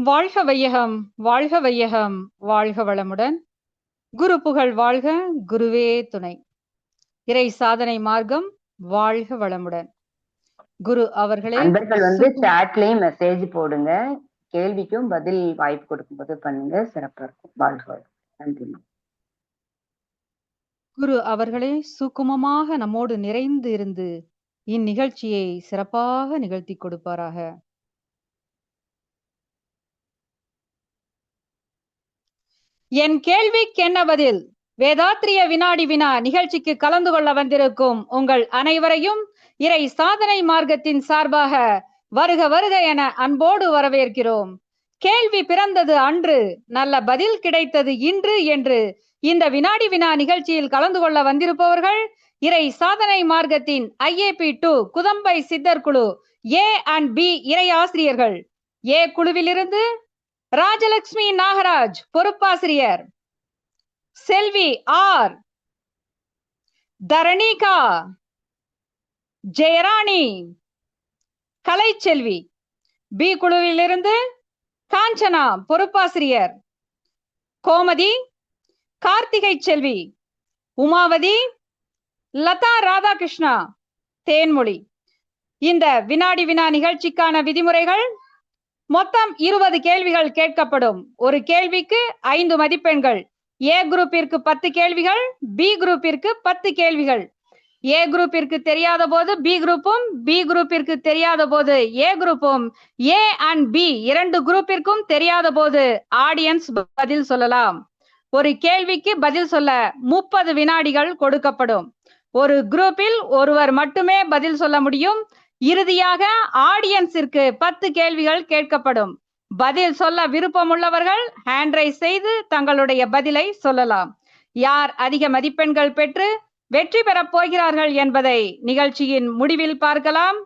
வாழ்க வையகம், வாழ்க வையகம், வாழ்க வளமுடன். குரு புகழ் வாழ்க, குருவே துணை. இறை சாதனை மார்க்கம் வாழ்க வளமுடன். குரு அவர்களே அன்பர்கள் சாட்லயும் மெசேஜ் போடுங்க, கேள்விக்கும் பதில் வாய்ப்பு கொடுக்கும்போது பண்ணுங்க, சிறப்பா இருக்கும். வாழ்க. நன்றி. குரு அவர்களே சுக்குமமாக நம்மோடு நிறைந்து இருந்து இந்நிகழ்ச்சியை சிறப்பாக நிகழ்த்தி கொடுப்பாராக. என் கேள்விக்கு என்ன பதில்? வேதாத்திரிய வினாடி வினா நிகழ்ச்சிக்கு கலந்து கொள்ள வந்திருக்கும் உங்கள் அனைவரையும் இறை சாதனை மார்க்கத்தின் சார்பாக வருக வருக என அன்போடு வரவேற்கிறோம். கேள்வி பிறந்தது அன்று, நல்ல பதில் கிடைத்தது இன்று என்று இந்த வினாடி வினா நிகழ்ச்சியில் கலந்து கொள்ள வந்திருப்பவர்கள் இறை சாதனை மார்க்கத்தின் IAP2 குதம்பை சித்தர் குழு A and B இறை ஆசிரியர்கள். ஏ குழுவிலிருந்து ராஜலட்சுமி நாகராஜ் பொறுப்பாசிரியர், செல்வி ஆர், தரணிகா, ஜெயராணி, கலைச்செல்வி. பி குழுவிலிருந்து காஞ்சனா பொறுப்பாசிரியர், கோமதி, கார்த்திகை செல்வி, உமாவதி, லதா ராதாகிருஷ்ணா, தேன்மொழி. இந்த வினாடி வினா நிகழ்ச்சிக்கான விதிமுறைகள்: மொத்தம் 20 கேள்விகள் கேட்கப்படும். ஒரு கேள்விக்கு 5 மதிப்பெண்கள். ஏ குரூப்பிற்கு 10 கேள்விகள், பி குரூப்பிற்கு 10 கேள்விகள். ஏ குரூப்பிற்கு தெரியாத போது பி குரூப்பும், பி குரூப்பிற்கு தெரியாத போது ஏ குரூப்பும், ஏ அண்ட் பி 2 குரூப்பிற்கும் தெரியாத போது ஆடியன்ஸ் பதில் சொல்லலாம். ஒரு கேள்விக்கு பதில் சொல்ல 30 வினாடிகள் கொடுக்கப்படும். ஒரு குரூப்பில் ஒருவர் மட்டுமே பதில் சொல்ல முடியும். இறுதியாக ஆடியன்ஸிற்கு 10 கேள்விகள் கேட்கப்படும். பதில் சொல்ல விருப்பமுள்ளவர்கள் ஹேண்ட் ரைஸ் செய்து தங்களுடைய பதிலை சொல்லலாம். யார் அதிக மதிப்பெண்கள் பெற்று வெற்றி பெறப் போகிறார்கள் என்பதை நிகழ்ச்சியின் முடிவில் பார்க்கலாம்.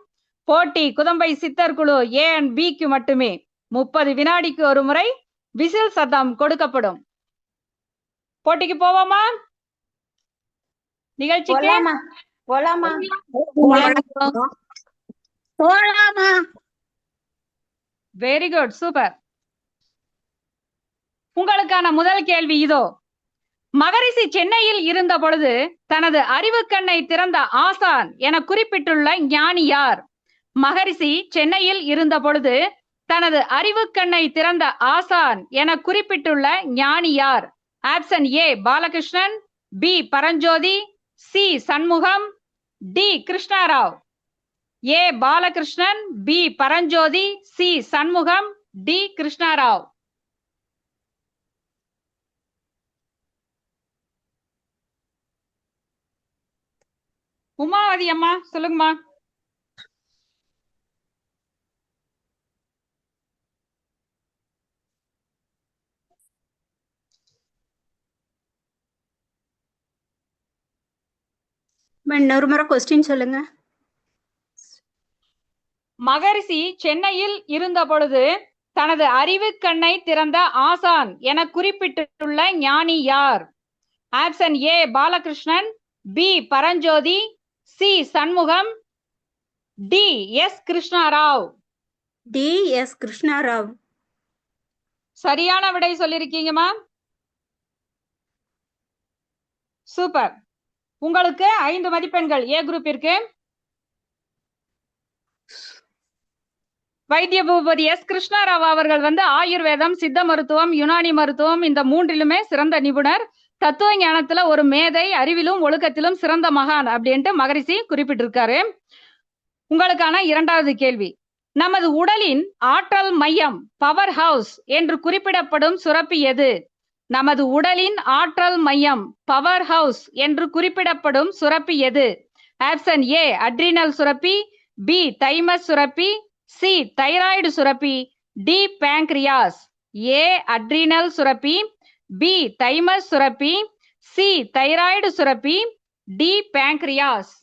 போட்டி குதம்பை சித்தர் குழு A and Bக்கு மட்டுமே. 30 வினாடிக்கு ஒரு முறை விசில் சத்தம் கொடுக்கப்படும். போட்டிக்கு போவோமா? நிகழ்ச்சிக்கு வெரி குட், சூப்பர். உங்களுக்கான முதல் கேள்வி இதோ. மகரிஷி சென்னையில் இருந்த பொழுது தனது அறிவு கண்ணை திறந்த ஆசான் என குறிப்பிட்டுள்ள ஞானி யார்? மகரிஷி சென்னையில் இருந்த பொழுது தனது அறிவு கண்ணை திறந்த ஆசான் என குறிப்பிட்டுள்ள ஞானி யார்? Option A Balakrishnan, B Paranjothi, C Shanmugam, D Krishnarao. A Balakrishnan, B Paranjothi, C Shanmugam, D Krishnarao. Umavathi அம்மா சொல்லுங்கம்மா. இன்னொரு முறை கொஸ்டின் சொல்லுங்க. மகரிஷி சென்னையில் இருந்த பொழுது தனது அறிவு கண்ணை திறந்த ஆசான் என குறிப்பிட்டுள்ள ஞானி யார்? Option A Balakrishnan, B Paranjothi, C Shanmugam, D S Krishnarao. D S Krishnarao. சரியான விடை சொல்லிருக்கீங்கம்மா. சூப்பர். உங்களுக்கு 5 மதிப்பெண்கள் ஏ குரூப்பிற்கு. வைத்திய பூபதி எஸ் கிருஷ்ணராவ் அவர்கள் ஆயுர்வேதம், சித்த மருத்துவம், யுனானி மருத்துவம் இந்த 3லுமே சிறந்த நிபுணர். தத்துவ ஞானத்துல ஒரு மேதை, அறிவிலும் ஒழுக்கத்திலும் சிறந்த மகான் அப்படின்ட்டு மகரிஷி குறிப்பிட்டிருக்காரு. உங்களுக்கான 2வது கேள்வி. நமது உடலின் ஆற்றல் மையம் பவர் ஹவுஸ் என்று குறிப்பிடப்படும் சுரப்பி எது? நமது உடலின் ஆற்றல் மையம் பவர் ஹவுஸ் என்று குறிப்பிடப்படும் சுரப்பி எது? ஆப்ஷன் ஏ அட்ரினல் சுரப்பி, பி தைமஸ் சுரப்பி, சி தைராய்டு சுரப்பி, டி பேங்க்ரியாஸ். ஏ அட்ரினல் சுரப்பி, பி தைமஸ் சுரப்பி, சி தைராய்டு சுரப்பி, டி பேங்க்ரியாஸ்.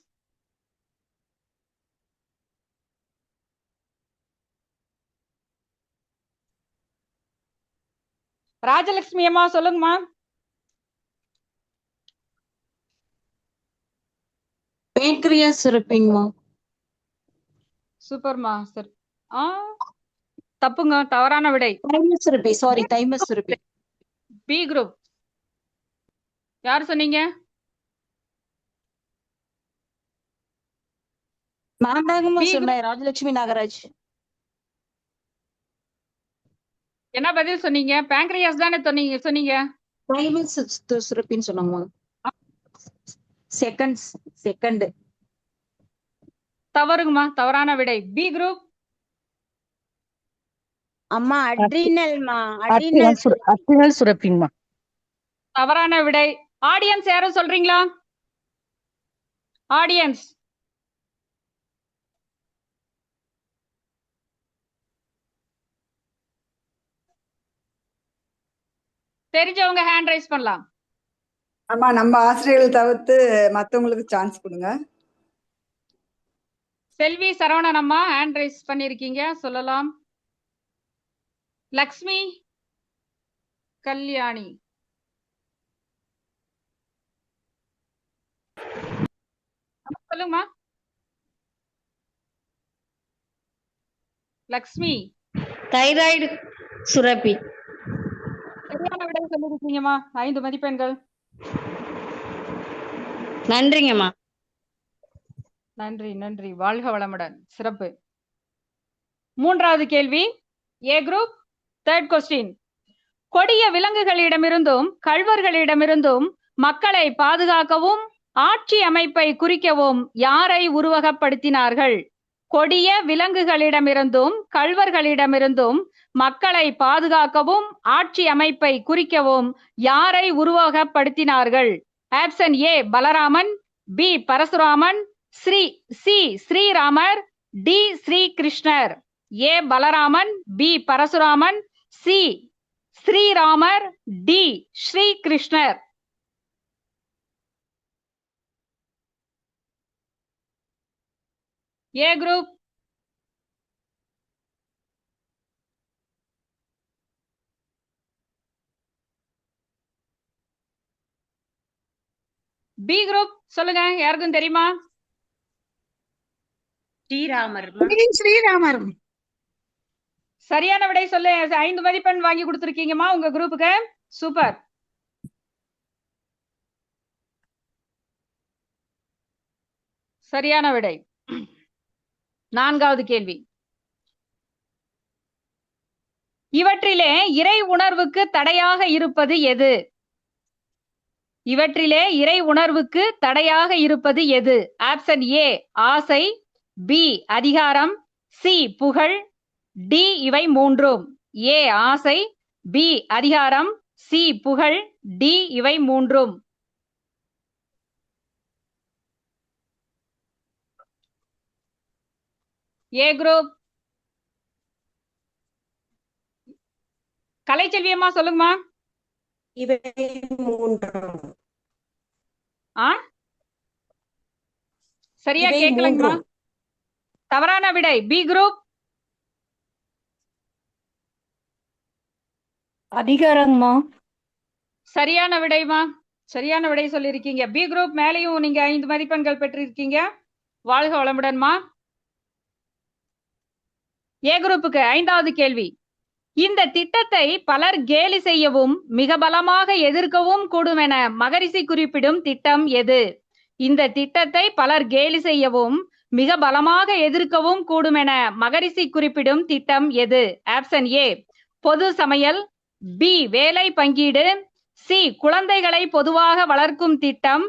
ராஜலட்சுமி அம்மா சொல்லுங்கம்மா. பேங்க்ரியாஸ் சுரப்பிங்கம்மா. சூப்பர்மா. சரி, தப்புங்க, தவறான விடை. தைமஸ் சுரப்பி, சாரி, தைமஸ் சுரப்பி. B group. யார் சொன்னீங்க? நான் தாங்கம்மா B group. சொன்னேன், ராஜலட்சுமி நாகராஜ். என்ன பதில் சொன்னீங்க? pancreas தானே சொன்னீங்க. தைமஸ் சுரப்பின்னு சொன்னாங்கம்மா. செகண்ட். தவறுங்கம்மா, தவறான விடை. B group. அம்மா அட்ரினல்மா, அட்ரினல் சுரப்பிங்கம்மா. தவறான விடை. ஆடியன்ஸ் யாரும் சொல்றீங்களா? ஆடியன்ஸ். தெரிஞ்சவங்க ஹேண்ட் ரைஸ் பண்ணலாம். ஆமா, நம்ம ஆசிரியர்கள் தவிர்த்து மத்தவங்களுக்கு சான்ஸ் கொடுங்க. செல்வி சரவணன் அம்மா ஹேண்ட் ரைஸ் பண்ணிருக்கீங்க, சொல்லலாம். லக்ஷ்மி கல்யாணி. சொல்லுங்கம்மா. லக்ஷ்மி. தைராய்டு சுரப்பி. சரியான விடை சொல்லிருக்கீங்கம்மா, 5 மதிப்பெண்கள். நன்றிங்கம்மா. நன்றி நன்றி, வாழ்க வளமுடன். சிறப்பு. மூன்றாவது கேள்வி, ஏ குரூப். 3rd question. கொடிய விலங்குகளிடமிருந்தும் கள்வர்களிடமிருந்தும் மக்களை பாதுகாக்கவும் ஆட்சி அமைப்பை குறிக்கவும் யாரை உருவகப்படுத்தினார்கள்? கொடிய விலங்குகளிடமிருந்தும் கள்வர்களிடமிருந்தும் மக்களை பாதுகாக்கவும் ஆட்சி அமைப்பை குறிக்கவும் யாரை உருவகப்படுத்தினார்கள்? Option A Balaraman, B Parasuraman, C Sriramar, D Sri Krishnar. A Balaraman, B Parasuraman, C Sriramar, D Sri Krishnar. A group. B group சொல்லுங்க, யாருக்கும் தெரியுமா? ஸ்ரீராமர். சரியான விடை சொல்லு. 5 மதிப்பெண் வாங்கி கொடுத்திருக்கீங்கம்மா உங்க குரூப்புக்கு. சூப்பர். சரியான விடை. 4வது கேள்வி. இவற்றிலே இறை உணர்வுக்கு தடையாக இருப்பது எது? இவற்றிலே இறை உணர்வுக்கு தடையாக இருப்பது எது? ஆப்ஷன் ஏ ஆசை, பி அதிகாரம், சி புகழ், டி இவை மூன்றும். ஏ ஆசை, பி அதிகாரம், சி புகழ், டி இவை மூன்றும். ஏ குரூப். கலைச்செல்வி அம்மா சொல்லுங்கம்மா. இவை மூன்றும். சரியா கேட்கலங்கம்மா. தவறான விடை. B group. அதிகாரங்கம்மா. சரியான விடைமா, சரியான விடை சொல்லியிருக்கீங்க. பி குரூப் மேலையும் நீங்க 5 மதிப்பெண்கள் பெற்றிருக்கீங்க. வாழ்க வளமுடன்மா. ஏ குரூப்புக்கு 5வது கேள்வி. இந்த திட்டத்தை பலர் கேலி செய்யவும் மிக பலமாக எதிர்க்கவும் கூடுமென மகரிஷி குறிப்பிடும் திட்டம் எது? இந்த திட்டத்தை பலர் கேலி செய்யவும் மிக பலமாக எதிர்க்கவும் கூடுமென மகரிஷி குறிப்பிடும் திட்டம் எது? ஆப்ஷன் ஏ பொது சமையல், பி வேலை பங்கீடு, சி குழந்தைகளை பொதுவாக வளர்க்கும் திட்டம்,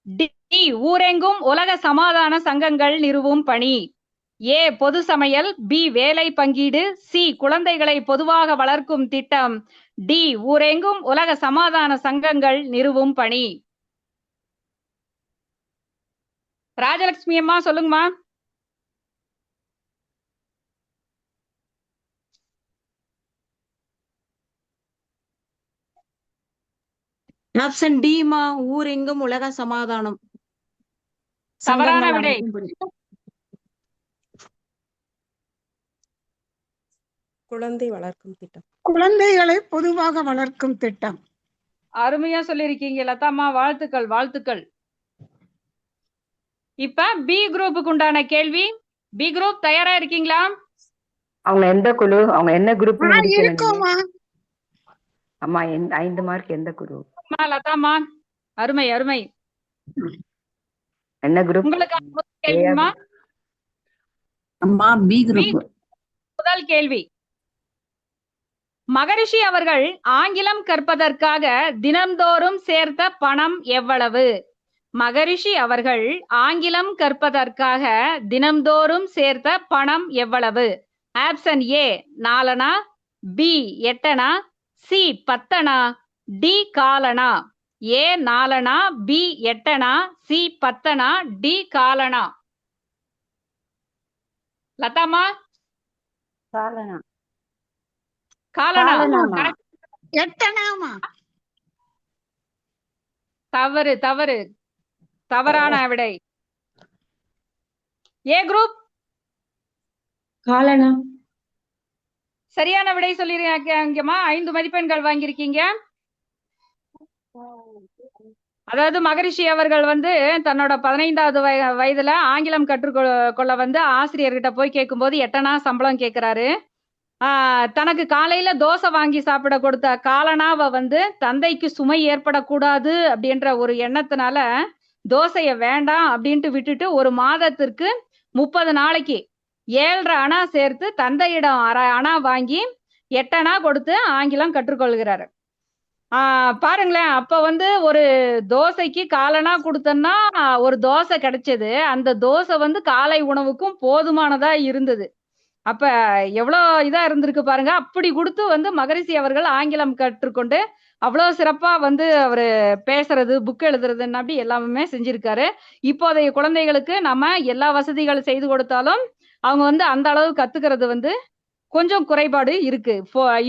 டி ஊரெங்கும் உலக சமாதான சங்கங்கள் நிறுவும் பணி. ஏ பொது சமையல், பி வேலை பங்கீடு, சி குழந்தைகளை பொதுவாக வளர்க்கும் திட்டம், டி ஊரெங்கும் உலக சமாதான சங்கங்கள் நிறுவும் பணி. ராஜலட்சுமி அம்மா சொல்லுங்கம்மா. ஆப்ஷன் டி மா, ஊரெங்கும் உலக சமாதானம். தவறான விடை. குழந்தை வளர்க்கும் திட்டம். குழந்தைகளை பொதுவாக வளர்க்கும் திட்டம். அருமையா சொல்லிருக்கீங்க லதாம்மா, வாழ்த்துக்கள் வாழ்த்துக்கள். இப்ப பி குரூப்புக்கு உண்டான கேள்வி. பி குரூப் தயாரா இருக்கீங்களா? அவங்க எந்த குழு, அவங்க என்ன குரூப் முடிக்கல நீங்க? இருக்கோம்மா. அம்மா 5 மார்க் எந்த குரு? லதாமா, அருமை அருமை. என்ன குரூப்? உங்களுக்கு முதல் கேள்விமா. அம்மா பி குரூப். முதல் கேள்வி. மகரிஷி அவர்கள் ஆங்கிலம் கற்பதற்காக தினம்தோறும் சேர்த்த பணம் எவ்வளவு? மகரிஷி அவர்கள் ஆங்கிலம் கற்பதற்காக தினம்தோறும் சேர்த்த பணம் எவ்வளவு? ஆப்ஷன் ஏ 4 அணா, பி 8 அணா, சி 10 அணா, டி 1/4 அணா. ஏ 4 அணா, பி 8 அணா, சி 10 அணா, டி 1/4 அணா. லதாமா, காலனா. காலனா. காலனாமா. correct. எட்டனாமா. தவறு தவறு, தவறான விடை. ஏ குரூப் காலனா. சரியான விடை சொல்லிருக்கீங்கம்மா. 5 மதிப்பெண்கள் வாங்கியிருக்கீங்க. அதாவது மகரிஷி அவர்கள் தன்னோட 15வது வயதுல ஆங்கிலம் கற்றுக்கொள்ள ஆசிரியர்கிட்ட போய் கேட்கும்போது 8 அணா சம்பளம் கேட்கிறாரு. தனக்கு காலையில தோசை வாங்கி சாப்பிட கொடுத்த காலனாவை தந்தைக்கு சுமை ஏற்படக்கூடாது அப்படின்ற ஒரு எண்ணத்தினால தோசைய வேண்டாம் அப்படின்ட்டு விட்டுட்டு ஒரு மாதத்திற்கு 30 நாளைக்கு 7.5 அணா சேர்த்து தந்தையிடம் 1/2 அணா வாங்கி 8 அணா கொடுத்து ஆங்கிலம் கற்றுக்கொள்கிறாரு. பாருங்களேன், அப்ப ஒரு தோசைக்கு 1/4 அணா கொடுத்தோம்னா ஒரு தோசை கிடைச்சது. அந்த தோசை காலை உணவுக்கும் போதுமானதா இருந்தது. அப்ப எவ்வளவு இதா இருந்திருக்கு பாருங்க. அப்படி கொடுத்து மகரிஷி அவர்கள் ஆங்கிலம் கற்றுக்கொண்டு அவ்வளவு சிறப்பா அவரு பேசுறது, புக் எழுதுறதுன்னு அப்படி எல்லாமே செஞ்சிருக்காரு. இப்போதைய குழந்தைகளுக்கு நம்ம எல்லா வசதிகள் செய்து கொடுத்தாலும் அவங்க அந்த அளவு கத்துக்கிறது கொஞ்சம் குறைபாடு இருக்கு.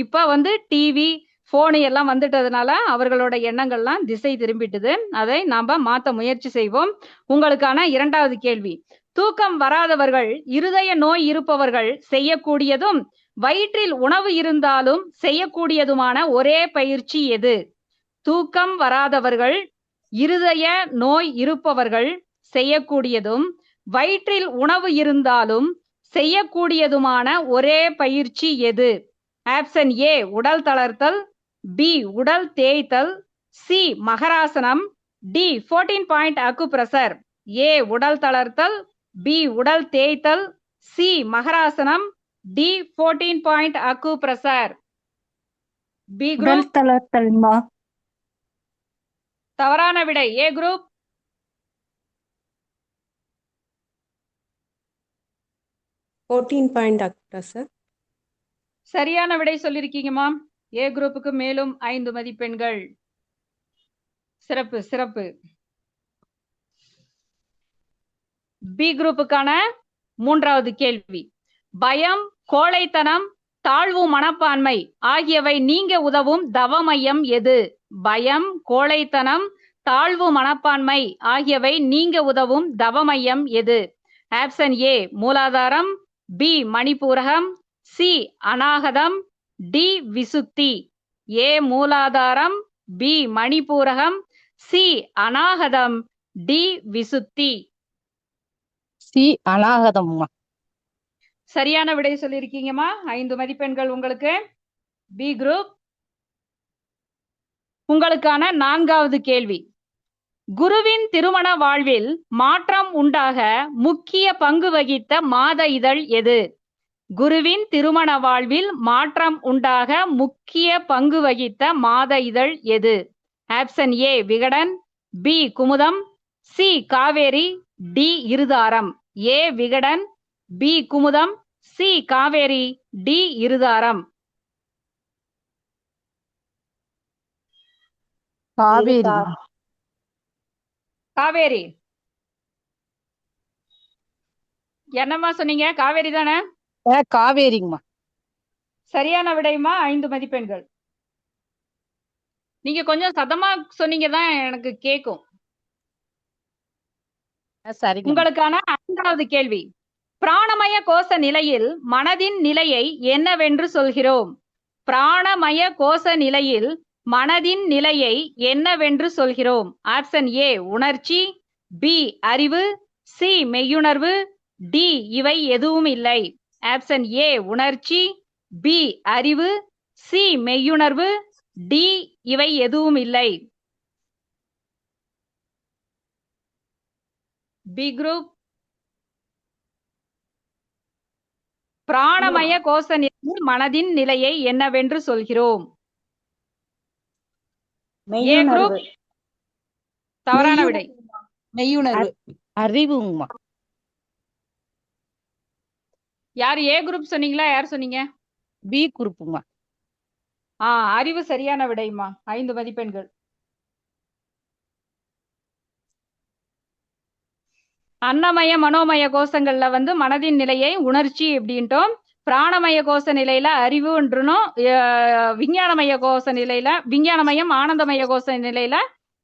இப்ப டிவி, போனு எல்லாம் வந்துட்டதுனால அவர்களோட எண்ணங்கள்லாம் திசை திரும்பிட்டுது. அதை நாம மாத்த முயற்சி செய்வோம். உங்களுக்கான 2வது கேள்வி. தூக்கம் வராதவர்கள், இருதய நோய் இருப்பவர்கள் செய்யக்கூடியதும் வயிற்றில் உணவு இருந்தாலும் செய்யக்கூடியதுமான ஒரே பயிற்சி எது? தூக்கம் வராதவர்கள், இருதய நோய் இருப்பவர்கள் செய்யக்கூடியதும் வயிற்றில் உணவு இருந்தாலும் செய்யக்கூடியதுமான ஒரே பயிற்சி எது? ஆப்ஷன் ஏ உடல் தளர்த்தல், பி உடல் தேய்த்தல், சி மகராசனம், டி 14 பாயிண்ட் அக்குப்ரெஷர். ஏ உடல் தளர்த்தல், பி உடல் தேய்த்தல், சி மகராசனம், டி 14 பாயிண்ட் அக்குப்ரெஷர். பி உடல் குரூப் தளர்த்தல்மா. தவறான விடை. A group 14 point acupressure. சரியான விடை சொல்லிருக்கீங்கம்மா. ஏ குரூப்புக்கு மேலும் 5 மதிப்பெண்கள். சிறப்பு சிறப்பு. பி குரூப்புக்கான 3வது கேள்வி. பயம், கோழைத்தனம், தாழ்வு மனப்பான்மை ஆகியவை நீங்க உதவும் தவ மையம் எது? பயம், கோழைத்தனம், தாழ்வு மனப்பான்மை ஆகியவை நீங்க உதவும் தவ மையம் எது? ஆப்ஷன் ஏ மூலாதாரம், பி மணிப்பூரகம், சி அநாகதம், டி விசுத்தி. ஏ மூலாதாரம், பி மணிப்பூரகம், சி அநாகதம், டி விசுத்தி. சி அநாகதம்மா. சரியான விடை சொல்லியிருக்கீங்கம்மா. 5 மதிப்பெண்கள் உங்களுக்கு. B group. உங்களுக்கான 4வது கேள்வி. குருவின் திருமண வாழ்வில் மாற்றம் உண்டாக முக்கிய பங்கு வகித்த மாத இதழ் எது? குருவின் திருமண வாழ்வில் மாற்றம் உண்டாக முக்கிய பங்கு வகித்த மாத இதழ் எது? Option A Vikatan, B Kumudam, C Kaveri, D இருதாரம். A Vikatan, B Kumudam, C Kaveri, D இருதாரம். காவேரி. காவேரி. என்னம்மா சொன்னீங்க? காவேரி தானே? காவேரிங்கம்மா. சரியான விடைமா. 5 மதிப்பெண்கள். நீங்க கொஞ்சம் சத்தமா சொன்னீங்க தான் எனக்கு கேக்கும். சரிங்க. உங்களுக்கான 5வது கேள்வி. பிராணமய கோஷ நிலையில் மனதின் நிலையை என்னவென்று சொல்கிறோம்? பிராணமய கோஷ நிலையில் மனதின் நிலையை என்னவென்று சொல்கிறோம்? ஆப்ஷன் ஏ உணர்ச்சி, பி அறிவு, சி மெய்யுணர்வு, டி இவை எதுவும் இல்லை. ஆப்ஷன் ஏ உணர்ச்சி, பி அறிவு, சி மெய்யுணர்வு, டி இவை எதுவும் இல்லை. B group. பிராணமய கோஷ நிலையில் மனதின் நிலையை என்னவென்று சொல்கிறோம்? ஏ குரூப் தவறான விடை. மெய்யுணர்வு. அறிவுங்கம்மா. யார் ஏ குரூப் சொன்னீங்களா? யார் சொன்னீங்க? பி குரூப்புங்கம்மா. அறிவு சரியான விடைமா. 5 மதிப்பெண்கள். அன்னமய மனோமய கோஷங்கள்ல வந்து மனதின் நிலையை உணர்ச்சி அப்படின்ட்டோம். பிராணமய கோஷ நிலையில அறிவுன்றனும், விஞ்ஞானமய கோஷ நிலையில விஞ்ஞானமயம், ஆனந்தமய கோஷ நிலையில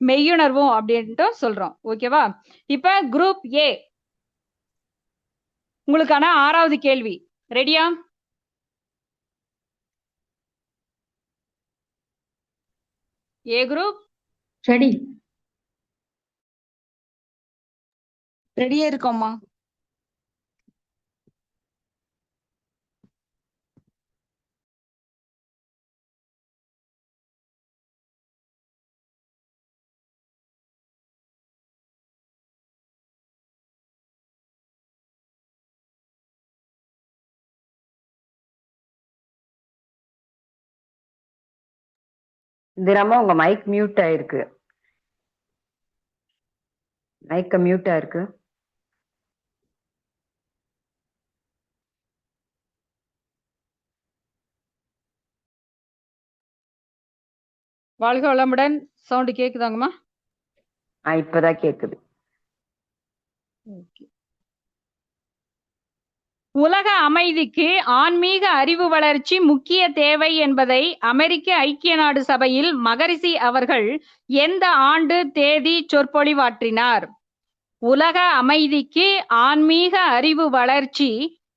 மெய்யுணர்வும் அப்படின்ட்டு சொல்றோம். ஓகேவா? இப்ப குரூப் ஏ உங்களுக்கான 6வது கேள்வி. ரெடியா? ஏ குரூப் ரெடி. ரெடியா இருக்கோம்மா. இந்திராமா உங்க மைக் மியூட் ஆயிருக்கு. மைக்க மியூட் ஆயிருக்கு. வாழ்க வளமுடன். சவுண்ட் கேக்குதாங்கம்மா? இப்பதான் கேக்குது. உலக அமைதிக்கு ஆன்மீக அறிவு வளர்ச்சி முக்கிய தேவை என்பதை அமெரிக்க ஐக்கிய நாடு சபையில் மகரிஷி அவர்கள் எந்த ஆண்டு தேதி சொற்பொழிவாற்றினார்? உலக அமைதிக்கு ஆன்மீக அறிவு வளர்ச்சி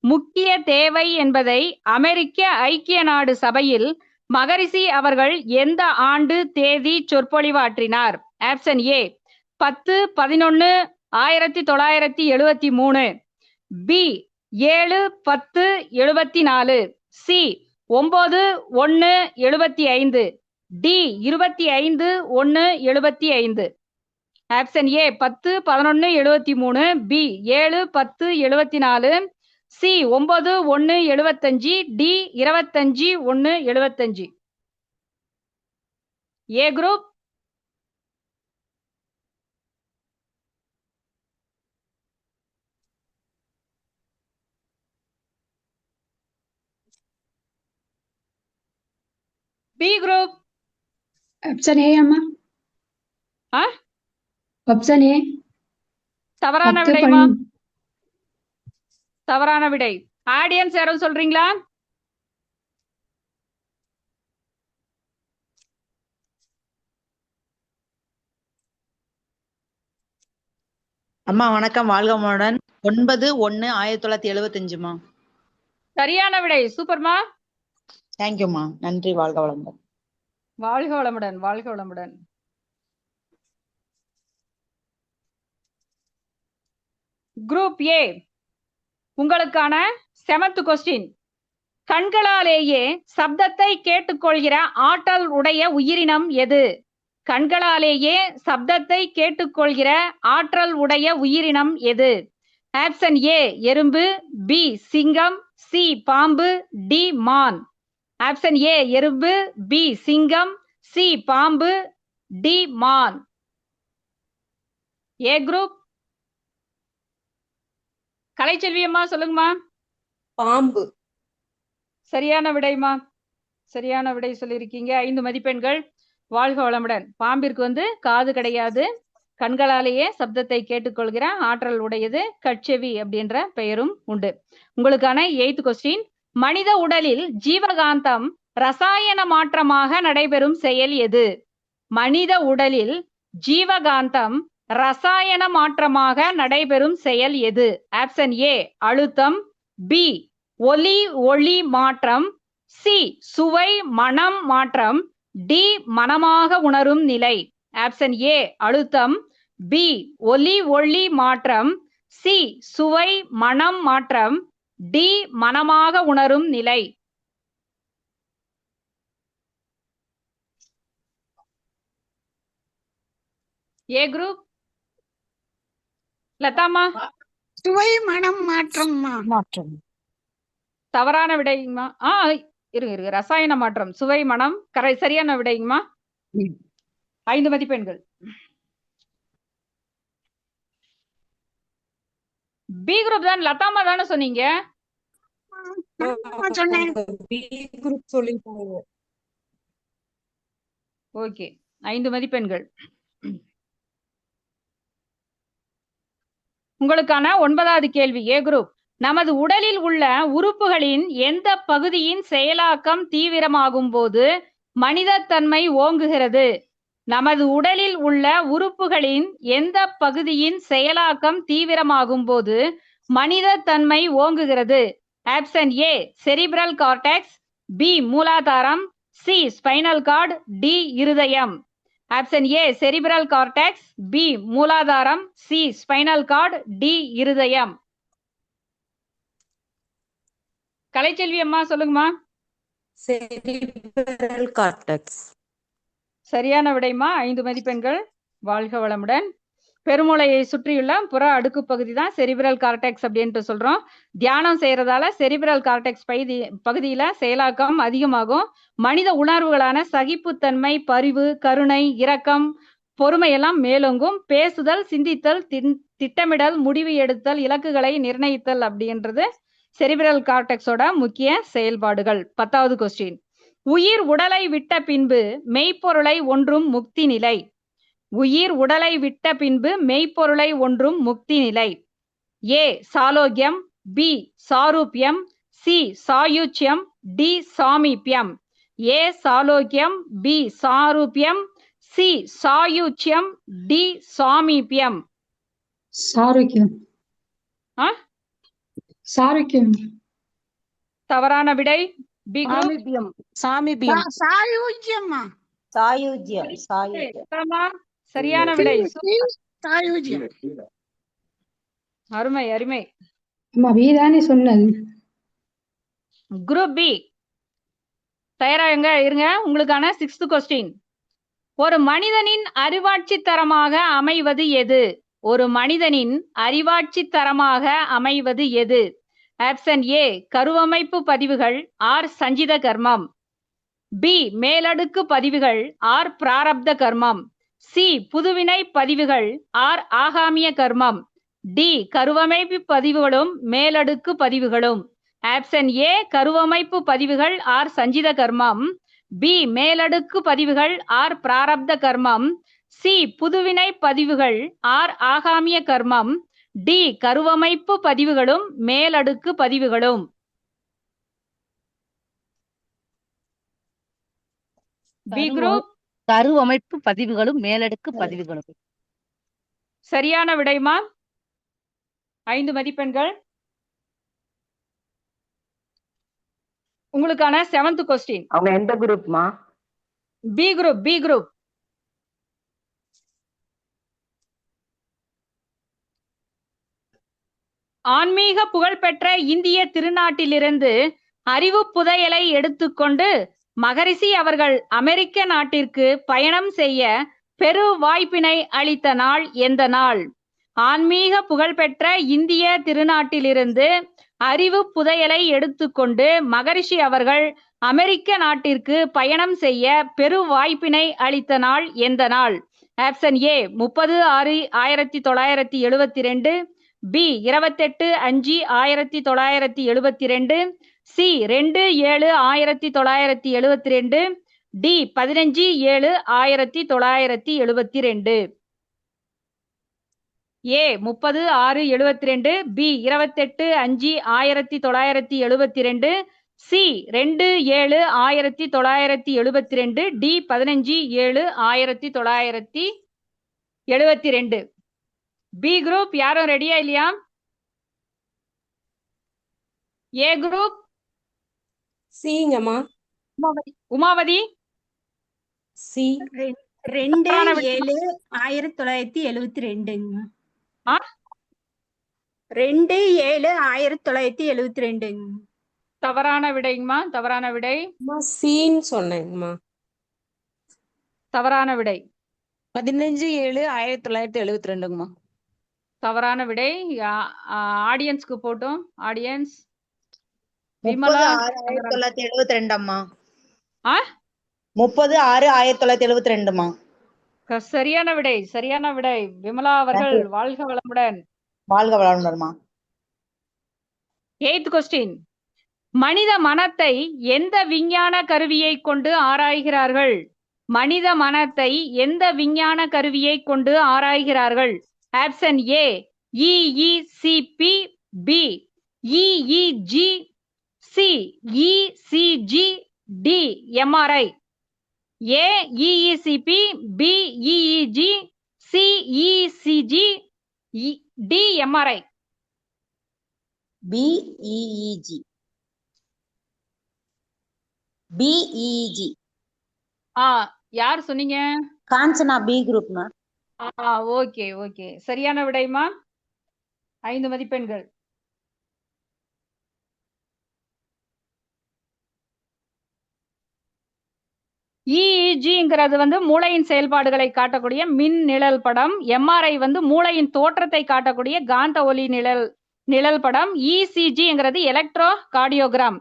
முக்கிய தேவை என்பதை அமெரிக்க ஐக்கிய நாடு சபையில் மகரிஷி அவர்கள் எந்த ஆண்டு தேதி சொற்பொழிவாற்றினார்? Option A 10-11-1973, B 7-10-74, C 9-1-75, D 25-1-75. Option A 10-11-73, B 7-10-74, C 9-1-75, D 25-1-75. A group B group option A அம்மா. ஆப்ஷன் ஏ தவறான விடைமா. தவறான விடை. ஆடியன்ஸ் யாரும் சொல்றீங்களா? அம்மா வணக்கம், வாழ்க வளமுடன். 9-1-1975மா. சரியான விடை. சூப்பர்மா. தேங்க்யூமா. நன்றி. வாழ்க வளமுடன். வாழ்க வளமுடன். வாழ்க வளமுடன். குரூப் ஏ உங்களுக்கான 7th கொஸ்டின். கண்களாலேயே சப்தத்தை கேட்டுக்கொள்கிற ஆற்றல் உடைய உயிரினம் எது? கண்களாலேயே சப்தத்தை கேட்டுக்கொள்கிற ஆற்றல் உடைய உயிரினம் எது? ஆப்ஷன் ஏ எறும்பு, பி சிங்கம், சி பாம்பு, டி மான். ஆப்ஷன் ஏ எறும்பு, பி சிங்கம், சி பாம்பு, டி மான். ஏ குரூப் கலைச்செல்வி அம்மா சொல்லுங்கம்மா. பாம்பு. சரியான விடைமா. சரியான விடை சொல்லியிருக்கீங்க. 5 மதிப்பெண்கள். வாழ்க வளமுடன். பாம்பிற்கு வந்து காது கிடையாது, கண்களாலேயே சப்தத்தை கேட்டுக்கொள்கிற ஆற்றல் உடையது, கட்செவி அப்படின்ற பெயரும் உண்டு. உங்களுக்கான 8th கொஸ்டின். மனித உடலில் ஜீவகாந்தம் ரசாயன மாற்றமாக நடைபெறும் செயல் எது? மனித உடலில் ஜீவகாந்தம் ரசாயன மாற்றமாக நடைபெறும் செயல் எது? ஆப்ஷன் ஏ அழுத்தம், பி ஒலி ஒளி மாற்றம், சி சுவை மனம் மாற்றம், டி மனமாக உணரும் நிலை. ஆப்ஷன் ஏ அழுத்தம், பி ஒலி ஒளி மாற்றம், சி சுவை மனம் மாற்றம், டி மனமாக உணரும் நிலை. ஏ குரூப் லதாமா சுவை மனம் மாற்றம் மாற்றம். தவறான விடைங்கம்மா. இருங்க ரசாயன மாற்றம் சுவை மனம் சரியான விடைங்கம்மா. 5 மதிப்பெண்கள். பி குரூப் தான் லதாமா தானே சொன்னீங்க? சொன்னேன். பி குரூப் சொல்லிட்டாங்க. ஓகே 5 மதிப்பெண்கள். உங்களுக்கான 9வது கேள்வி ஏ குரூப். நமது உடலில் உள்ள உறுப்புகளின் எந்த பகுதியின் செயலாக்கம் தீவிரமாகும் போது மனிதத்தன்மை ஓங்குகிறது? நமது உடலில் உள்ள உறுப்புகளின் எந்த பகுதியின் செயலாக்கம் தீவிரமாகும் போது மனிதத்தன்மை ஓங்குகிறது? Option A cerebral cortex, B மூலாதாரம், சி ஸ்பைனல் கார்டு, டி இருதயம். Option A cerebral cortex, B மூலாதாரம், சி ஸ்பைனல் கார்டு, டி இருதயம். கலைச்செல்வி அம்மா சொல்லுங்கம்மா. Cerebral cortex. சரியான விடைமா. 5 மதிப்பெண்கள். வாழ்க வளமுடன். பெருமூளையை சுற்றியுள்ள புற அடுக்கு பகுதி தான் செரிப்ரல் கார்டெக்ஸ் அப்படின்ட்டு சொல்றோம். தியானம் செய்யறதால செரிப்ரல் கார்டெக்ஸ் பகுதியில செயலாக்கம் அதிகமாகும். மனித உணர்வுகளான சகிப்புத்தன்மை, பரிவு, கருணை, இரக்கம், பொறுமை எல்லாம் மேலோங்கும். பேசுதல், சிந்தித்தல், திட்டமிடல், முடிவு எடுத்தல், இலக்குகளை நிர்ணயித்தல் அப்படின்றது செரிப்ரல் கார்டெக்ஸோட முக்கிய செயல்பாடுகள். 10வது கொஸ்டின். உயிர் உடலை விட்ட பின்பு மெய்ப்பொருளை ஒன்றும் முக்தி நிலை. உயிர் உடலை விட்ட பின்பு மெய்ப்பொருளை ஒன்றும் முக்தி நிலை. ஏ சாலோக்கியம், பி சாரூபியம், சி சாயுச்சியம், டி சாமீபியம். ஏ சாலோக்கியம், பி சாரூபியம், சி சாயுச்சியம், டி சாமீபியம். சாருக்கியம். சாருக்கியம். தவறான விடை. B group. சாமீபியம். சாமீபியம். சாயுஜ்யம்மா. சாயுஜ்யம். சாயுஜ்யம். சரியான விடை. சாயுஜ்யம். அருமை அருமை. அம்மா வீதானே சொன்னது. குரூப் பி தயாராங்க இருங்க. உங்களுக்கான 6th கொஸ்டின். ஒரு மனிதனின் அறிவாட்சி தரமாக அமைவது எது? ஒரு மனிதனின் அறிவாட்சி தரமாக அமைவது எது? ஆப்ஷன் ஏ கருவமைப்பு பதிவுகள், ஆர் சஞ்சித கர்மம், பி மேலடுக்கு பதிவுகள், ஆர் பிராரப்த கர்மம், சி புதுவினை பதிவுகள், ஆர் ஆகாமிய கர்மம், டி கருவமைப்பு பதிவுகளும் மேலடுக்கு பதிவுகளும். ஆப்ஷன் ஏ கருவமைப்பு பதிவுகள், ஆர் சஞ்சித கர்மம், பி மேலடுக்கு பதிவுகள், ஆர் பிராரப்த கர்மம், சி புதுவினை பதிவுகள், ஆர் ஆகாமிய கர்மம், டி கருவமைப்பு பதிவுகளும் மேலடுக்கு பதிவுகளும். B group. கருவமைப்பு பதிவுகளும் மேலடுக்கு பதிவுகளும். சரியான விடைமா. 5 மதிப்பெண்கள். உங்களுக்கான 7th கொஸ்டின். அவங்க எந்த குரூப்மா? B group. B group. ஆன்மீக புகழ்பெற்ற இந்திய திருநாட்டிலிருந்து அறிவு புதையலை எடுத்துக்கொண்டு மகரிஷி அவர்கள் அமெரிக்க நாட்டிற்கு பயணம் செய்ய பெரு வாய்ப்பினை அளித்த நாள் எந்த நாள்? ஆன்மீக புகழ்பெற்ற இந்திய திருநாட்டிலிருந்து அறிவு புதையலை எடுத்துக்கொண்டு மகரிஷி அவர்கள் அமெரிக்க நாட்டிற்கு பயணம் செய்ய பெரு வாய்ப்பினை அளித்த நாள் எந்த நாள்? Option A 30/6/1972, B 28/5/1972, C 2/7/1972, D 15/7/1972. A 30/6/72, B 28/5/1972, C 2/7/1972, D 15/7/1972. B group யாரும் ரெடியா இல்லையா? A group. சிங்கம்மா. உமாவதி. சி. 2/7/1972. 2/7/1972. தவறான விடைங்கம்மா, தவறான விடை, அம்மா சீன்னு சொன்னேங்கம்மா. தவறான விடை, 15/7/1972ங்கம்மா. தவறான விடை. ஆடியன்ஸ்க்கு போட்டும். ஆடியன்ஸ் விமலா 30/6/1972 அம்மா. ஆ 30/6/1972 சரியான விடை, சரியான விடை. விமலா அவர்கள் வாழ்க வளமுடன். வாழ்க வளமுடன்மா. 8th question. மனித மனத்தை எந்த விஞ்ஞான கருவியை கொண்டு ஆராய்கிறார்கள்? மனித மனத்தை எந்த விஞ்ஞான கருவியை கொண்டு ஆராய்கிறார்கள்? Option A EECP, B EEG, C ECG, D MRI. A EECP, B EEG, C ECG, D MRI. BEEG. BEEG. யார் சொன்னீங்க? காஞ்சனா பி குரூப்மா. ஓகே ஓகே, சரியான விடைமா. 5 மதிப்பெண்கள். EEGங்கிறது வந்து மூளையின் செயல்பாடுகளை காட்டக்கூடிய மின் நிழல் படம். MRI வந்து மூளையின் தோற்றத்தை காட்டக்கூடிய காந்த ஒளி நிழல் படம். ECGங்கிறது எலக்ட்ரோ கார்டியோகிராம்.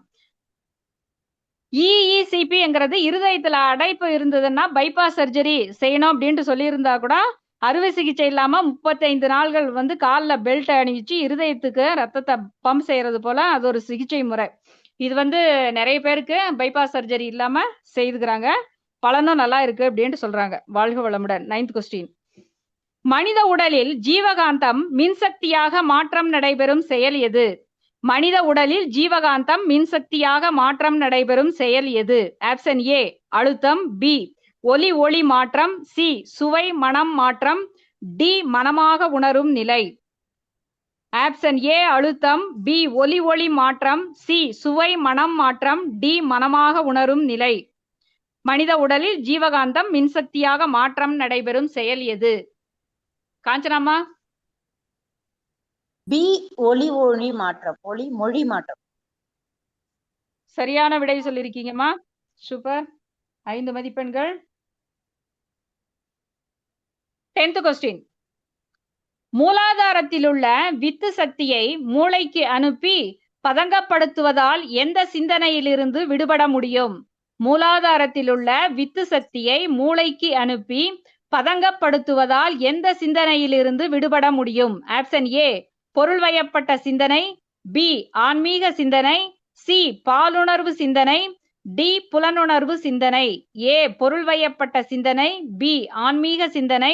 EECPங்கிறது இருதயத்துல அடைப்பு இருந்ததுன்னா பைபாஸ் சர்ஜரி செய்யணும் அப்படின்ட்டு சொல்லியிருந்தா கூட அறுவை சிகிச்சை இல்லாம 35 நாள்கள் வந்து காலில் பெல்ட் அணிவிச்சு இருதயத்துக்கு ரத்தத்தை பம்ப் செய்யறது போல அது ஒரு சிகிச்சை முறை. இது வந்து நிறைய பேருக்கு பைபாஸ் சர்ஜரி இல்லாம செய்துக்கிறாங்க. பலனும் நல்லா இருக்கு அப்படின்ட்டு சொல்றாங்க. வாழ்க வளமுடன். 9th question. மனித உடலில் ஜீவகாந்தம் மின்சக்தியாக மாற்றம் நடைபெறும் செயல் எது? மனித உடலில் ஜீவகாந்தம் மின்சக்தியாக மாற்றம் நடைபெறும் செயல் எது? ஆப்ஷன் ஏ அழுத்தம், பி ஒளி மாற்றம், சி சுவை மனம் மாற்றம், டி மனமாக உணரும் நிலை. ஆப்ஷன் ஏ அழுத்தம், பி ஒளி மாற்றம், சி சுவை மனம் மாற்றம், டி மனமாக உணரும் நிலை. மனித உடலில் ஜீவகாந்தம் மின்சக்தியாக மாற்றம் நடைபெறும் செயல் எது? காஞ்சனாமா? பி ஒளி மாற்றம், மொழி மாற்றம். சரியான விடை சொல்லிருக்கீங்கம்மா. சூப்பர். 5 மதிப்பெண்கள். 10th question. மூலாதாரத்தில் உள்ள வித்து சக்தியை மூளைக்கு அனுப்பி பதங்கப்படுத்துவதால் எந்த சிந்தனையிலிருந்து விடுபட முடியும்? மூலாதாரத்தில் உள்ள வித்து சக்தியை மூளைக்கு அனுப்பி பதங்கப்படுத்துவதால் எந்த சிந்தனையிலிருந்து விடுபட முடியும்? ஆப்ஷன் ஏ பொருள்வயப்பட்ட சிந்தனை, பி ஆன்மீக சிந்தனை, சி பாலுணர்வு சிந்தனை, டி புலனுணர்வு சிந்தனை. ஏ பொருள்வயப்பட்ட சிந்தனை, பி ஆன்மீக சிந்தனை,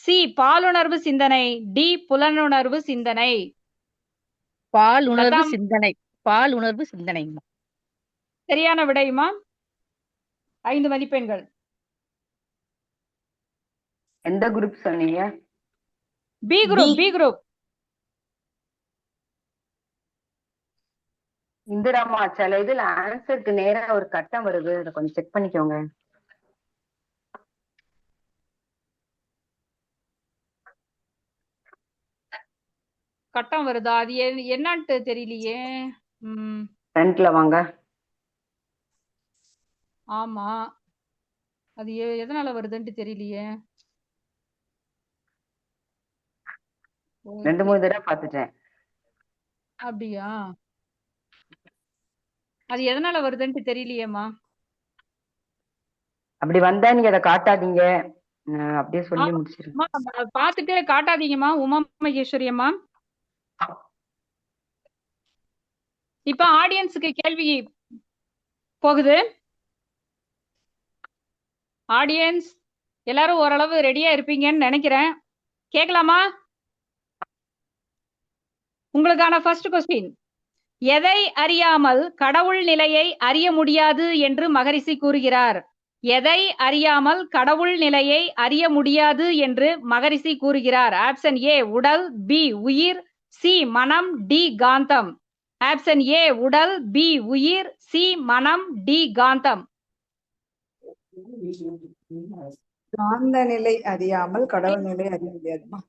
சி பாலுணர்வு சிந்தனை, டி புலனுணர்வு சிந்தனை. பாலுணர்வு சிந்தனை. பாலுணர்வு சிந்தனைங்கம்மா. சரியான விடையுமா. 5 மதிப்பெண்கள். எந்த குரூப் சொன்னீங்க? B group. இந்திராமா, சில இதுல ஆன்சருக்கு நேரா ஒரு கட்டம் வருது, அதை கொஞ்சம் செக் பண்ணிக்கோங்க. கட்டம் வருதா? அது என்னன்ட்டு தெரியலையே. ஃப்ரண்ட்ல வாங்க. ஆமா, அது எதனால வருதுன்ட்டு தெரியலையே. 2-3 தடவை பார்த்துட்டேன். அப்படியா? அது எதனால வருதுன்ட்டு தெரியலையேம்மா. அப்படி வந்தா நீங்க அதை காட்டாதீங்க, அப்படியே சொல்லி முடிச்சிருங்க. பார்த்துட்டு காட்டாதீங்கம்மா. உமா மகேஸ்வரி அம்மா, இப்ப ஆடியன்ஸுக்கு கேள்வி போகுது. ஆடியன்ஸ் எல்லாரும் ஓரளவு ரெடியா இருப்பீங்கன்னு நினைக்கிறேன். கேட்கலாமா? உங்களுக்கான ஃபர்ஸ்ட் கொஸ்டின். எதை அறியாமல் கடவுள் நிலையை அறிய முடியாது என்று மகரிஷி கூறுகிறார்? எதை அறியாமல் கடவுள் நிலையை அறிய முடியாது என்று மகரிஷி கூறுகிறார்? ஆப்ஷன் ஏ உடல், பி உயிர், சி மனம், டி காந்தம். ஆப்ஷன் ஏ உடல், பி உயிர், சி மனம், டி காந்தம். காந்த நிலை அறியாமல் கடவுள் நிலை அறிய முடியாதுமா.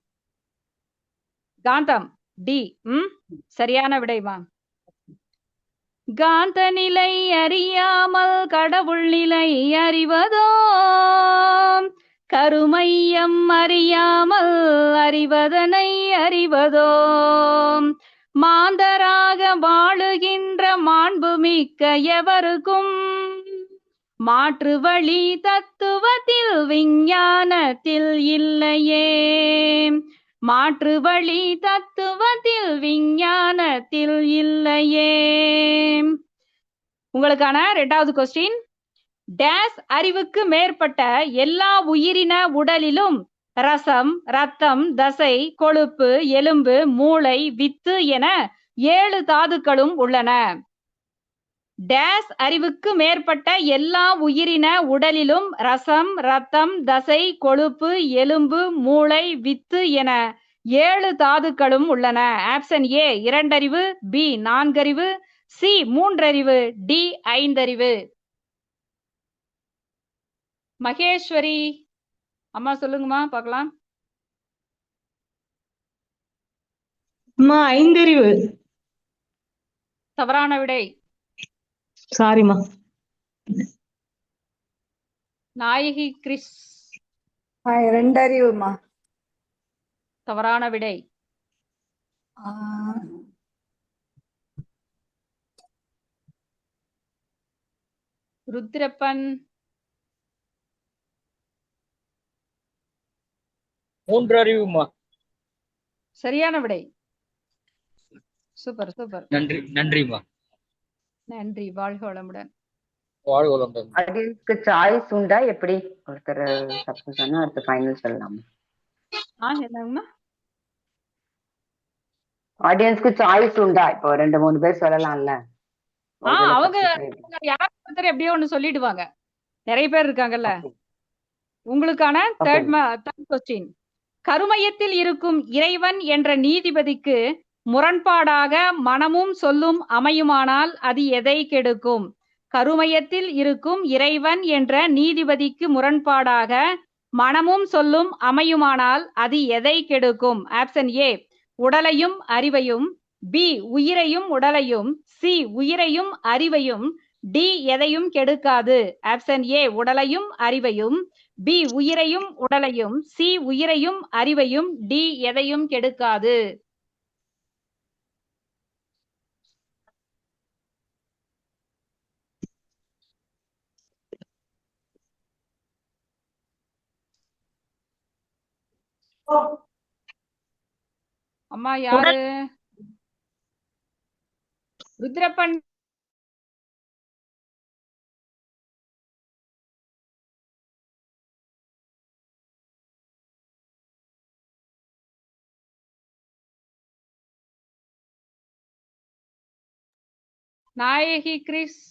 காந்தம். டி. சரியான விடைமா. காந்த நிலை அறியாமல் கடவுள் நிலை அறிவதோ, கருமையம் அறியாமல் அறிவதனை அறிவதோ, மாந்தராக வாழுகின்ற மாண்புமிக்க எவருக்கும் மாற்று வழி தத்துவத்தில் விஞ்ஞானத்தில் இல்லையே, மாற்று வழி தத்துவத்தில் விஞ்ஞானத்தில் இல்லையே. உங்களுக்கான 2வது கொஸ்டின். டேஸ் அறிவுக்கு மேற்பட்ட எல்லா உயிரின உடலிலும் ரசம், ரத்தம், தசை, கொழுப்பு, எலும்பு, மூளை, வித்து என 7 தாதுக்களும் உள்ளன. டேஸ் அறிவுக்கு மேற்பட்ட எல்லா உயிரின உடலிலும் ரசம், ரத்தம், தசை, கொழுப்பு, எலும்பு, மூளை, வித்து என 7 தாதுக்களும் உள்ளன. ஆப்ஷன் ஏ 2 அறிவு, பி 4 அறிவு, சி 3 அறிவு, டி 5 அறிவு. மகேஸ்வரி அம்மா சொல்லுங்கம்மா பார்க்கலாம். அம்மா 5 அறிவு. தவறான விடை. சாரிம்மா. நாயகி கிறிஸ் 2 அறிவுமா. தவறான விடை. ருத்ரப்பன் 3 அறிவுமா. சரியான விடை. Super super. நன்றிமா. நன்றி. வாழ்க வளமுடன். வாழ்க வளமுடன். ஆடியன்ஸ்க்கு சாய்ஸ் உண்டா? எப்படி ஒருத்தர் தப்பு சொன்னா அடுத்து ஃபைனல் சொல்லலாம். என்னங்கம்மா? ஆடியன்ஸ்க்கு சாய்ஸ் உண்டா? இப்போ 2-3 பேர் சொல்லலாம்ல. அவங்க யாராவது ஒருத்தர் எப்படியோ ஒண்ணு சொல்லிடுவாங்க. நிறைய பேர் இருக்காங்கல்ல. உங்களுக்கான தேர்ட் கொஸ்டின். கருமையத்தில் இருக்கும் இறைவன் என்ற நீதிபதிக்கு முரண்பாடாக மனமும் சொல்லும் அமையுமானால் அது எதை கெடுக்கும்? கருமையத்தில் இருக்கும் இறைவன் என்ற நீதிபதிக்கு முரண்பாடாக மனமும் சொல்லும் அமையுமானால் அது எதை கெடுக்கும்? ஆப்ஷன் ஏ உடலையும் அறிவையும், பி உயிரையும் உடலையும், சி உயிரையும் அறிவையும், டி எதையும் கெடுக்காது. ஆப்ஷன் ஏ உடலையும் அறிவையும், பி உயிரையும் உடலையும், சி உயிரையும் அறிவையும், டி எதையும் கெடுக்காது. அம்மா யாரு? ருத்ரப்பன் நாயகி கிறிஸ்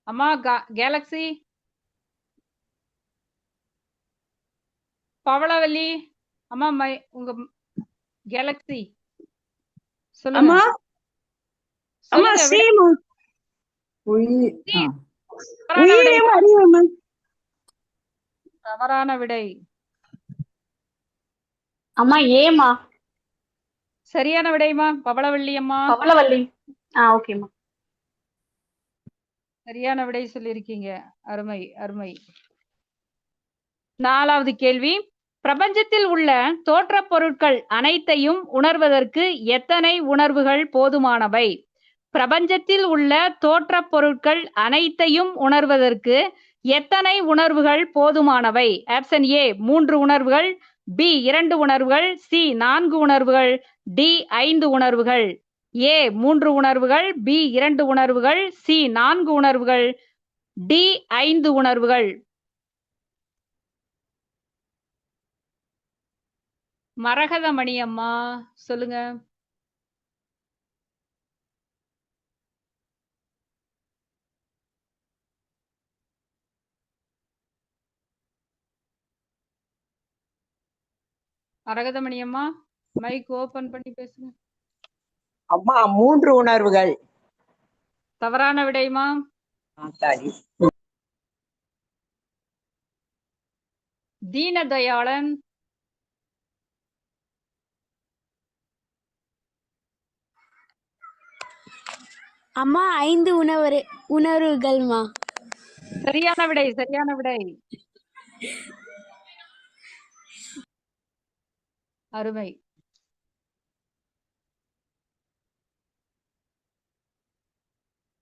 அம்மா கேலக்ஸி பவளவல்லி அம்மா உங்க கேலக்ஸி சொல்லுங்க. தவறான விடை. அம்மா ஏமா? சரியான விடைமா பவளவல்லி அம்மா. பவளவல்லி. ஓகேம்மா. சரியான விடை சொல்லியிருக்கீங்க. அருமை அருமை. 4வது கேள்வி. பிரபஞ்சத்தில் உள்ள தோற்றப் பொருட்கள் அனைத்தையும் உணர்வதற்கு எத்தனை உணர்வுகள் போதுமானவை? பிரபஞ்சத்தில் உள்ள தோற்றப் பொருட்கள் அனைத்தையும் உணர்வதற்கு எத்தனை உணர்வுகள் போதுமானவை? ஆப்ஷன் ஏ 3 உணர்வுகள், பி 2 உணர்வுகள், சி 4 உணர்வுகள், டி 5 உணர்வுகள். ஏ 3 உணர்வுகள், பி 2 உணர்வுகள், சி 4 உணர்வுகள், டி 5 உணர்வுகள். மரகதமணி அம்மா சொல்லுங்க. மரகதமணி அம்மா மைக் ஓபன் பண்ணி பேசுங்க. அம்மா 3 உணர்வுகள். தவறான விடைமா. சாரி. தீனதயாளன். அம்மா 5 உணர்வுகள்மா. சரியான விடை, சரியான விடை. அருமை.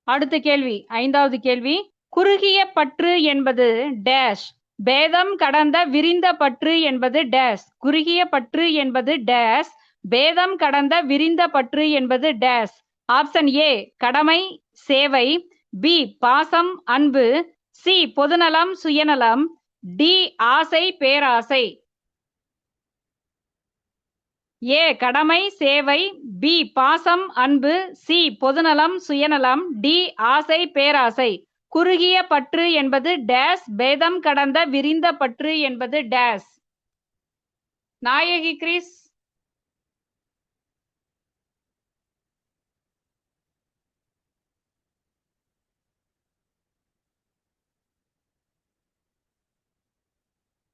அடுத்த கேள்வி, 5வது கேள்வி. குறுகிய பற்று என்பது டேஷ், பேதம் கடந்த விரிந்த பற்று என்பது டேஷ். குறுகிய பற்று என்பது டேஷ், பேதம் கடந்த விரிந்த பற்று என்பது டேஷ். ஆப்ஷன் ஏ கடமை சேவை, பி பாசம் அன்பு, சி பொதுநலம் சுயநலம், டி ஆசை பேராசை. ஏ கடமை சேவை, பி பாசம் அன்பு, சி பொதுநலம் சுயநலம், டி ஆசை பேராசை. குறுகிய பற்று என்பது டேஷ், பேதம் கடந்த விரிந்த பற்று என்பது டேஷ். நாயகி கிறிஸ்.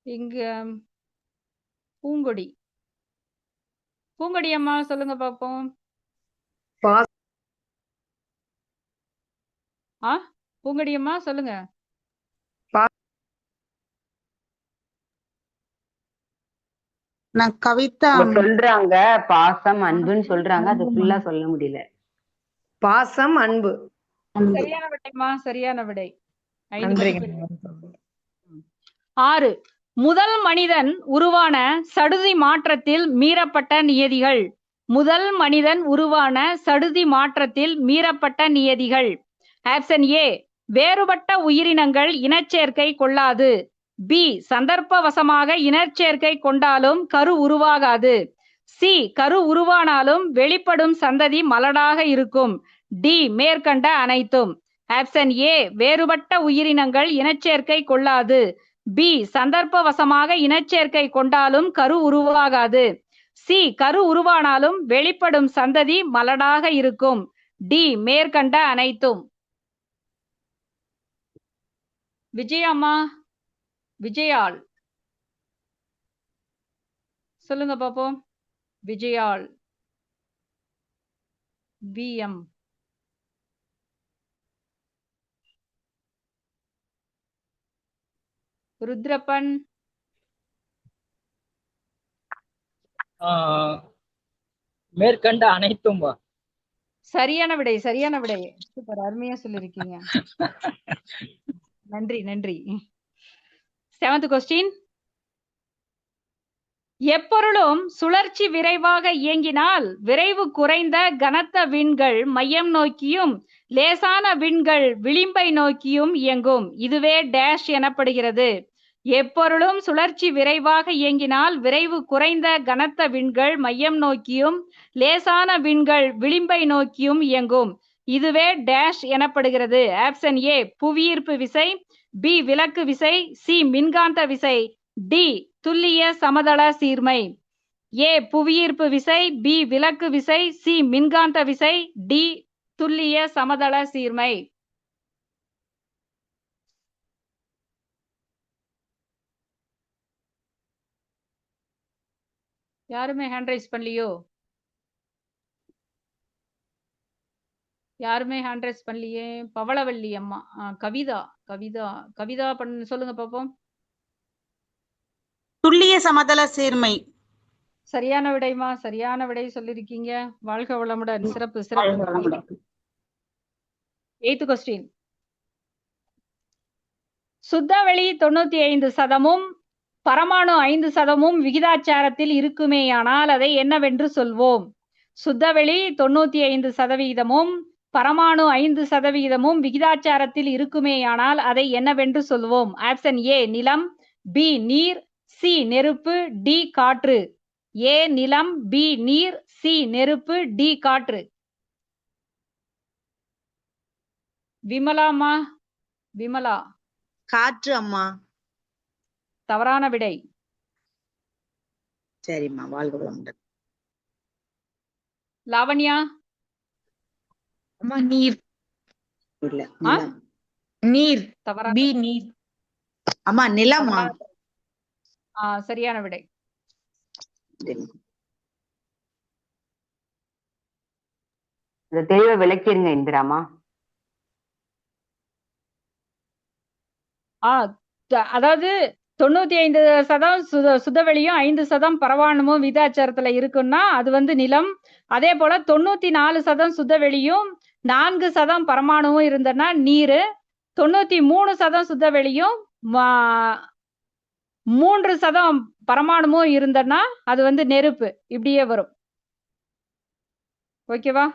இங்க பூங்கொடி. பூங்கொடி அம்மா சொல்லுங்க பாப்போம். பூங்கொடி அம்மா சொல்லுங்க. நான் கவிதா. சொல்றாங்க பாசம் அன்புன்னு சொல்றாங்க, அது ஃபுல்லா சொல்ல முடியல. பாசம் அன்பு. சரியான விடைமா, சரியான விடை. 6. முதல் மனிதன் உருவான சடுதி மாற்றத்தில் மீறப்பட்ட நியதிகள். முதல் மனிதன் உருவான சடுதி மாற்றத்தில் மீறப்பட்ட நியதிகள். ஆப்ஷன் ஏ வேறுபட்ட உயிரினங்கள் இனச்சேர்க்கை கொள்ளாது, பி சந்தர்ப்பவசமாக இனச்சேர்க்கை கொண்டாலும் கரு உருவாகாது, சி கரு உருவானாலும் வெளிப்படும் சந்ததி மலடாக இருக்கும், டி மேற்கண்ட அனைத்தும். ஆப்ஷன் ஏ வேறுபட்ட உயிரினங்கள் இனச்சேர்க்கை கொள்ளாது, பி சந்தர்ப்பவசமாக இனச்சேர்க்கை கொண்டாலும் கரு உருவாகாது, சி கரு உருவானாலும் வெளிப்படும் சந்ததி மலடாக இருக்கும், டி மேற்கண்ட அனைத்தும். விஜயம்மா, விஜயாள் சொல்லுங்க பாப்போம். விஜயாள். பிஎம். ருத்ரப்பன். மேற்கண்ட அனைத்தும். சரியான விடை, சரியான விடை. சூப்பர், அருமையா சொல்லிருக்கீங்க. நன்றி, நன்றி. 7th question. எப்பொருளும் சுழற்சி விரைவாக இயங்கினால் விரைவு குறைந்த கனத்த விண்கள் மையம் நோக்கியும் லேசான விண்கள் விளிம்பை நோக்கியும் இயங்கும். இதுவே டேஷ் எனப்படுகிறது. எப்பொருளும் சுழற்சி விரைவாக இயங்கினால் விரைவு குறைந்த கனத்த விண்கள் மையம் நோக்கியும் லேசான விண்கள் விளிம்பை நோக்கியும் இயங்கும். இதுவே டேஷ் எனப்படுகிறது. ஆப்ஷன் ஏ புவியீர்ப்பு விசை, பி விலக்கு விசை, சி மின்காந்த விசை, டி துல்லிய சமதள சீர்மை. ஏ புவியீர்ப்பு விசை, பி விலக்கு விசை, சி மின்காந்த விசை, டி துல்லிய சமதள சீர்மை. யாருமே ஹேண்ட் ரைஸ் பண்ணலையோ? யாருமே ஹேண்ட் ரைஸ் பண்ணலையே. பவளவல்லி அம்மா. கவிதா, கவிதா, கவிதா சொல்லுங்க பாப்போம். துல்லிய சமதள சீர்மை. சரியான விடைமா, சரியான விடை சொல்லிருக்கீங்க. வாழ்க வளமுடன். சிறப்பு, சிறப்பு. 8th question. சுத்தவெளி 95% பரமாணு 5% விகிதாச்சாரத்தில் இருக்குமேயானால் அதை என்னவென்று சொல்வோம்? சுத்தவெளி 95%, பரமாணு 5% விகிதாச்சாரத்தில் இருக்குமேயானால் அதை என்னவென்று சொல்வோம்? ஆப்ஷன் ஏ நிலம், பி நீர், சி நெருப்பு, டி காற்று. ஏ நிலம், பி நீர், சி நெருப்பு, டி காற்று. விமலாமா, விமலா. காற்று அம்மா. தவறான விடை. சரிம்மா, வாழ்க வளமுடன். லாவண்யா. அம்மா நீர். இல்ல ஆ? நிலம். நீர். தவறா பி நீர். அம்மா நிலமா? சரியான விடை. இந்த தெளிவை விளக்கிருங்க இந்திராமா. அதாவது 95% சுதவெளியும் 5% பரமாணுமும் விகிதாச்சாரத்துல இருக்குன்னா அது வந்து நிலம். அதே போல 94% சுதவெளியும் 4% பரமாணுவும் இருந்ததுன்னா நீரு. 93% சுதவெளியும் 3% பரமாணுமும் இருந்ததுன்னா அது வந்து நெருப்பு. இப்படியே வரும். ஓகேவா?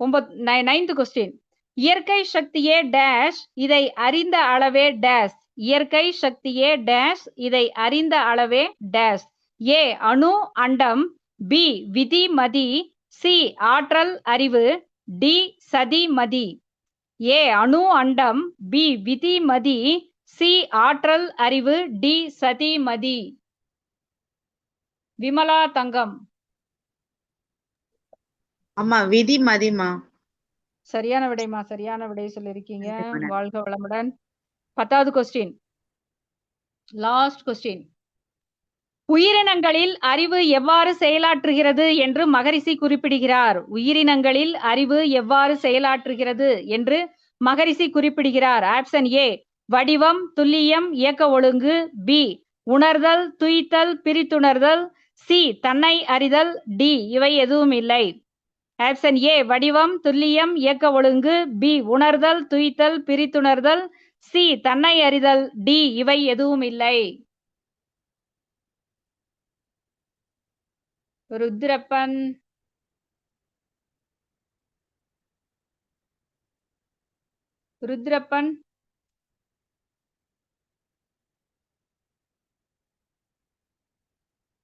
9th question. இயற்கை சக்தியே டேஷ் இதை அறிந்த அளவே டேஷ். இயற்கை சக்தியே டேஷ் இதை அறிந்த அளவே டேஷ். ஏ அணு அண்டம், பி விதி மதி, சி ஆற்றல் அறிவு, டி சதி மதி. ஏ அணு அண்டம், பி விதி மதி, சி ஆற்றல் அறிவு, டி சதி மதி. விமலா தங்கம். அம்மா விதி மதிமா. சரியான விடைமா, சரியான விடை சொல்லிருக்கீங்க. வாழ்க வளமுடன். 10th question, last question. உயிரினங்களில் அறிவு எவ்வாறு செயலாற்றுகிறது என்று மகரிஷி குறிப்பிடுகிறார். உயிரினங்களில் அறிவு எவ்வாறு செயலாற்றுகிறது என்று மகரிஷி குறிப்பிடுகிறார். ஆப்ஷன் ஏ வடிவம், துல்லியம், இயக்க ஒழுங்கு, பி உணர்தல், துய்த்தல், பிரித்துணர்தல், சி தன்னை அறிதல், டி இவை எதுவும் இல்லை. ஆப்ஷன் ஏ வடிவம், துல்லியம், இயக்க ஒழுங்கு, பி உணர்தல், துய்த்தல், பிரித்துணர்தல், சி தன்னை அறிதல், டி இவை எதுவும் இல்லை. ருத்ரப்பன். ருத்ரப்பன்.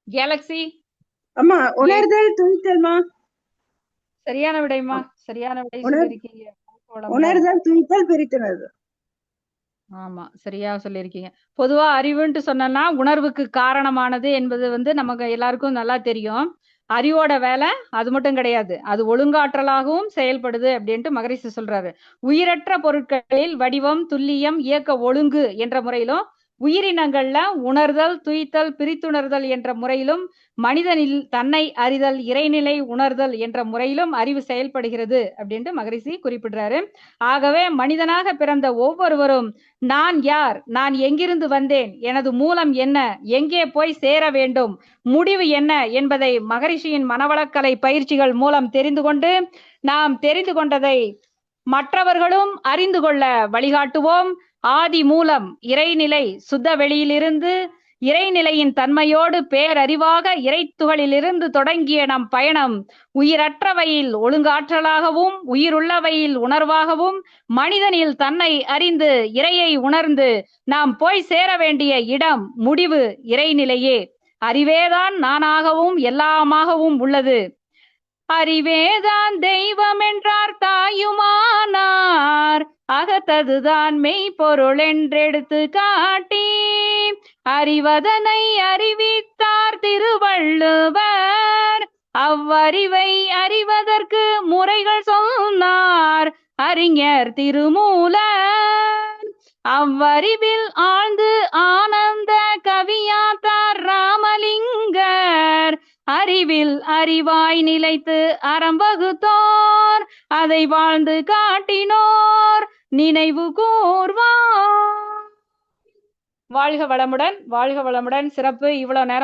கேலக்ஸி. அம்மா உணர்தல் துணித்தல்மா. சரியான விடைமா, சரியான விடை சொல்லிருக்கீங்க. உணர்தல் துணித்தல் பிரித்துணர்தல். ஆமா, சரியா சொல்லியிருக்கீங்க. பொதுவா அறிவுன்ட்டு சொன்னா உணர்வுக்கு காரணமானது என்பது வந்து நமக்கு எல்லாருக்கும் நல்லா தெரியும். அறிவோட வேலை அது மட்டும் கிடையாது, அது ஒழுங்காற்றலாகவும் செயல்படுது அப்படின்ட்டு மகரிஷி சொல்றாரு. உயிரற்ற பொருட்களில் வடிவம், துல்லியம், இயக்க ஒழுங்கு என்ற முறையிலும், உயிரினங்கள்ல உணர்தல், துய்த்தல், பிரித்துணர்தல் என்ற முறையிலும், மனிதனில் தன்னை அறிதல், இறைநிலை உணர்தல் என்ற முறையிலும் அறிவு செயல்படுகிறது அப்படின்ட்டு மகரிஷி குறிப்பிடுறாரு. ஆகவே மனிதனாக பிறந்த ஒவ்வொருவரும் நான் யார், நான் எங்கிருந்து வந்தேன், எனது மூலம் என்ன, எங்கே போய் சேர வேண்டும், முடிவு என்ன என்பதை மகரிஷியின் மனவளக்கலை பயிற்சிகள் மூலம் தெரிந்து கொண்டு, நாம் தெரிந்து கொண்டதை மற்றவர்களும் அறிந்து கொள்ள வழிகாட்டுவோம். ஆதி மூலம் இறைநிலை சுத்த வெளியிலிருந்து இறைநிலையின் தன்மையோடு பேரறிவாக இறைத்துகளிலிருந்து தொடங்கிய நம் பயணம் உயிரற்றவையில் ஒழுங்காற்றலாகவும், உயிருள்ளவையில் உணர்வாகவும், மனிதனில் தன்னை அறிந்து இறையை உணர்ந்து நாம் போய் சேர வேண்டிய இடம், முடிவு இறைநிலையே. அறிவேதான் நானாகவும் எல்லாமாகவும் உள்ளது. அறிவேதான் தெய்வம் என்றார் தாயுமானார், அகத்ததுதான் மெய்ப்பொருள் என்றெடுத்து காட்டி அறிவதனை அறிவித்தார் திருவள்ளுவர். அவ்வறிவை அறிவதற்கு முறைகள் சொன்னார் அறிஞர் திருமூலர். அவ்வறிவில் ஆழ்ந்து ஆனந்த கவியாத்தார் ராமலிங்கர். அறிவில் அறிவாய் நிலைத்து அறம் வகுத்தோர், அதை வாழ்ந்து காட்டினோர் நினைவு கூர்வார். வாழ்க வளமுடன், வாழ்க வளமுடன். சிறப்பு. இவ்வளவு நேரம்